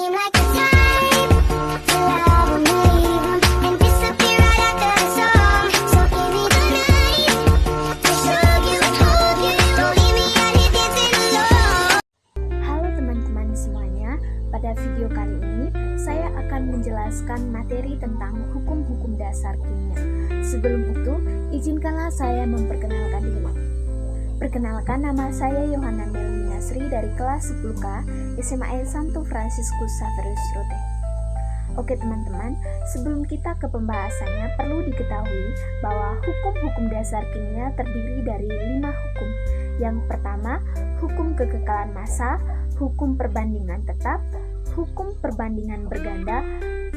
seem like the type to love 'em, leave 'em, and disappear right after the song. So give me the night to show you, hold you, don't leave me out here dancing alone. Halo teman-teman semuanya, pada video kali ini saya akan menjelaskan materi tentang hukum-hukum dasar kimia. Sebelum itu, izinkanlah saya memperkenalkan diri. Perkenalkan, nama saya Yohana Melmi Nasri dari kelas 10K SMA Santo Fransiskus Xaverius Rute. Oke teman-teman, sebelum kita ke pembahasannya, perlu diketahui bahwa hukum-hukum dasar kimia terdiri dari 5 hukum. Yang pertama, hukum kekekalan massa, hukum perbandingan tetap, hukum perbandingan berganda,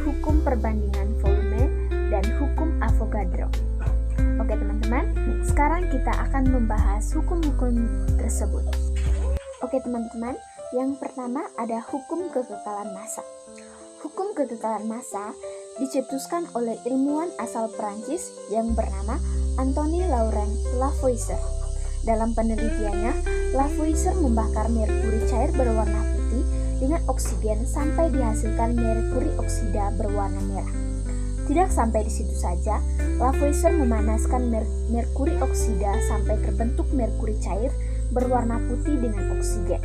hukum perbandingan volume, dan hukum Avogadro. Oke teman-teman, sekarang kita akan membahas hukum-hukum tersebut. Oke teman-teman, yang pertama ada hukum kekekalan massa. Hukum kekekalan massa dicetuskan oleh ilmuwan asal Prancis yang bernama Antoine Laurent Lavoisier. Dalam penelitiannya, Lavoisier membakar merkuri cair berwarna putih dengan oksigen sampai dihasilkan merkuri oksida berwarna merah. Tidak sampai di situ saja, Lavoisier memanaskan merkuri oksida sampai terbentuk merkuri cair berwarna putih dengan oksigen.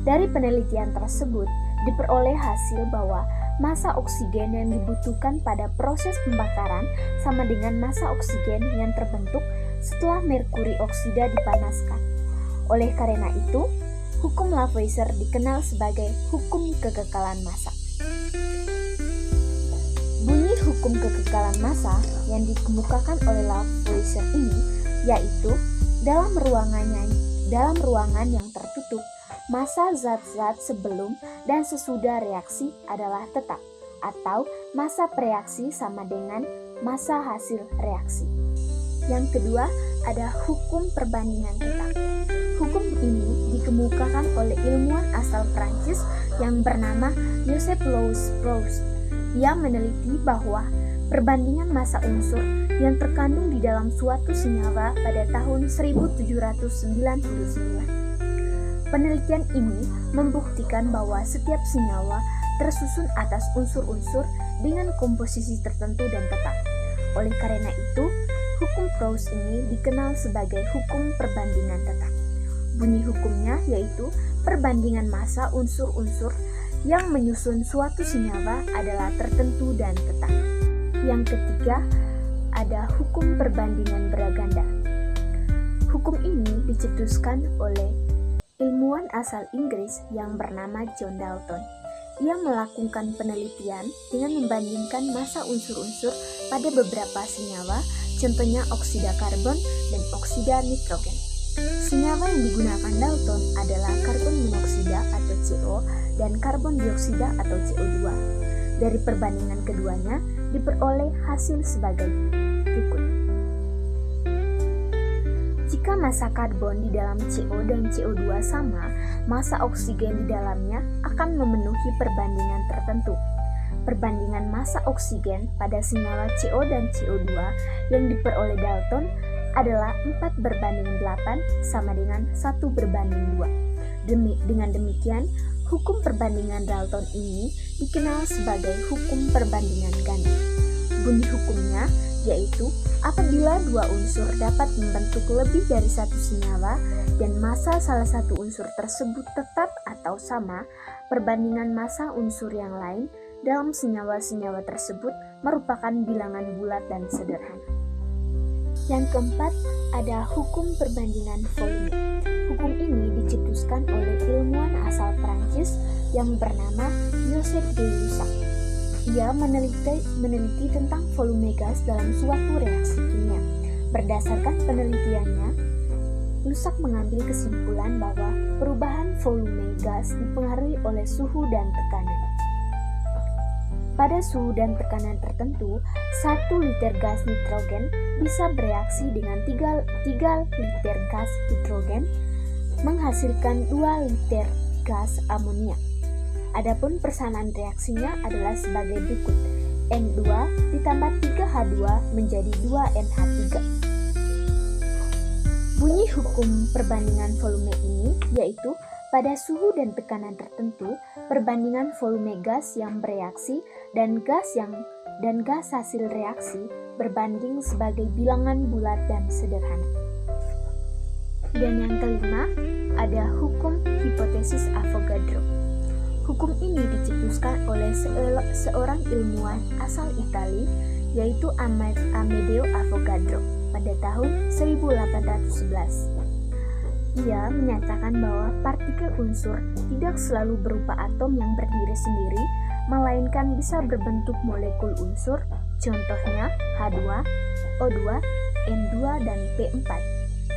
Dari penelitian tersebut, diperoleh hasil bahwa massa oksigen yang dibutuhkan pada proses pembakaran sama dengan massa oksigen yang terbentuk setelah merkuri oksida dipanaskan. Oleh karena itu, hukum Lavoisier dikenal sebagai hukum kekekalan massa. Bunyi hukum kekekalan massa yang dikemukakan oleh Lavoisier ini yaitu dalam ruangan yang tertutup, massa zat-zat sebelum dan sesudah reaksi adalah tetap, atau massa prereaksi sama dengan massa hasil reaksi. Yang kedua, ada hukum perbandingan tetap. Hukum ini dikemukakan oleh ilmuwan asal Prancis yang bernama Joseph Louis Proust. Ia meneliti bahwa perbandingan massa unsur yang terkandung di dalam suatu senyawa pada tahun 1799. Penelitian ini membuktikan bahwa setiap senyawa tersusun atas unsur-unsur dengan komposisi tertentu dan tetap. Oleh karena itu, hukum Proust ini dikenal sebagai hukum perbandingan tetap. Bunyi hukumnya yaitu perbandingan massa unsur-unsur yang menyusun suatu senyawa adalah tertentu dan tetap. Yang ketiga, ada hukum perbandingan berganda. Hukum ini dicetuskan oleh ilmuwan asal Inggris yang bernama John Dalton. Ia melakukan penelitian dengan membandingkan massa unsur-unsur pada beberapa senyawa, contohnya oksida karbon dan oksida nitrogen. Senyawa yang digunakan Dalton adalah karbon monoksida atau CO dan karbon dioksida atau CO2. Dari perbandingan keduanya diperoleh hasil sebagai berikut. Jika massa karbon di dalam CO dan CO2 sama, massa oksigen di dalamnya akan memenuhi perbandingan tertentu. Perbandingan massa oksigen pada senyawa CO dan CO2 yang diperoleh Dalton adalah 4:8 sama dengan 1:2. Dengan demikian, hukum perbandingan Dalton ini dikenal sebagai hukum perbandingan ganda. Bunyi hukumnya yaitu apabila dua unsur dapat membentuk lebih dari satu senyawa dan massa salah satu unsur tersebut tetap atau sama, perbandingan massa unsur yang lain dalam senyawa-senyawa tersebut merupakan bilangan bulat dan sederhana. Yang keempat, ada hukum perbandingan volume. Hukum ini dicetuskan oleh ilmuwan asal Prancis yang bernama Joseph de Lussac. Ia meneliti tentang volume gas dalam suatu reaksi kimia. Berdasarkan penelitiannya, Lussac mengambil kesimpulan bahwa perubahan volume gas dipengaruhi oleh suhu dan tekanan. Pada suhu dan tekanan tertentu, 1 liter gas nitrogen bisa bereaksi dengan 3 liter gas hidrogen menghasilkan 2 liter gas amonia. Adapun persamaan reaksinya adalah sebagai berikut. N2 ditambah 3H2 menjadi 2NH3. Bunyi hukum perbandingan volume ini yaitu Pada suhu dan tekanan tertentu, perbandingan volume gas yang bereaksi dan gas hasil reaksi berbanding sebagai bilangan bulat dan sederhana. Dan yang kelima, ada hukum hipotesis Avogadro. Hukum ini dicetuskan oleh seorang ilmuwan asal Italia, yaitu Amedeo Avogadro pada tahun 1811. Ia menyatakan bahwa partikel unsur tidak selalu berupa atom yang berdiri sendiri, melainkan bisa berbentuk molekul unsur, contohnya H2, O2, N2, dan P4.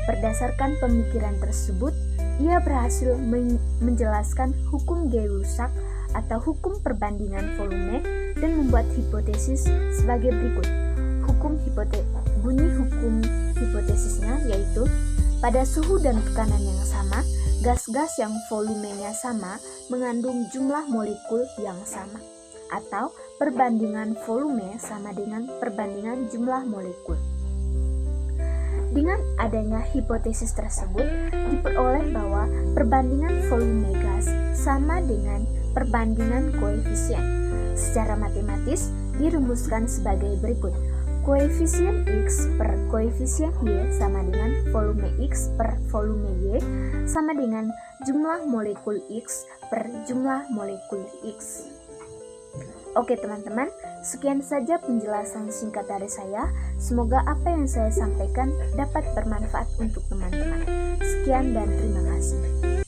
Berdasarkan pemikiran tersebut, ia berhasil menjelaskan hukum Gay-Lussac atau hukum perbandingan volume dan membuat hipotesis sebagai berikut. Bunyi hukum hipotesisnya yaitu pada suhu dan tekanan yang sama, gas-gas yang volumenya sama mengandung jumlah molekul yang sama, atau perbandingan volume sama dengan perbandingan jumlah molekul. Dengan adanya hipotesis tersebut, diperoleh bahwa perbandingan volume gas sama dengan perbandingan koefisien. Secara matematis dirumuskan sebagai berikut. Koefisien X per koefisien Y sama dengan volume X per volume Y sama dengan jumlah molekul X per jumlah molekul X. Oke teman-teman, sekian saja penjelasan singkat dari saya. Semoga apa yang saya sampaikan dapat bermanfaat untuk teman-teman. Sekian dan terima kasih.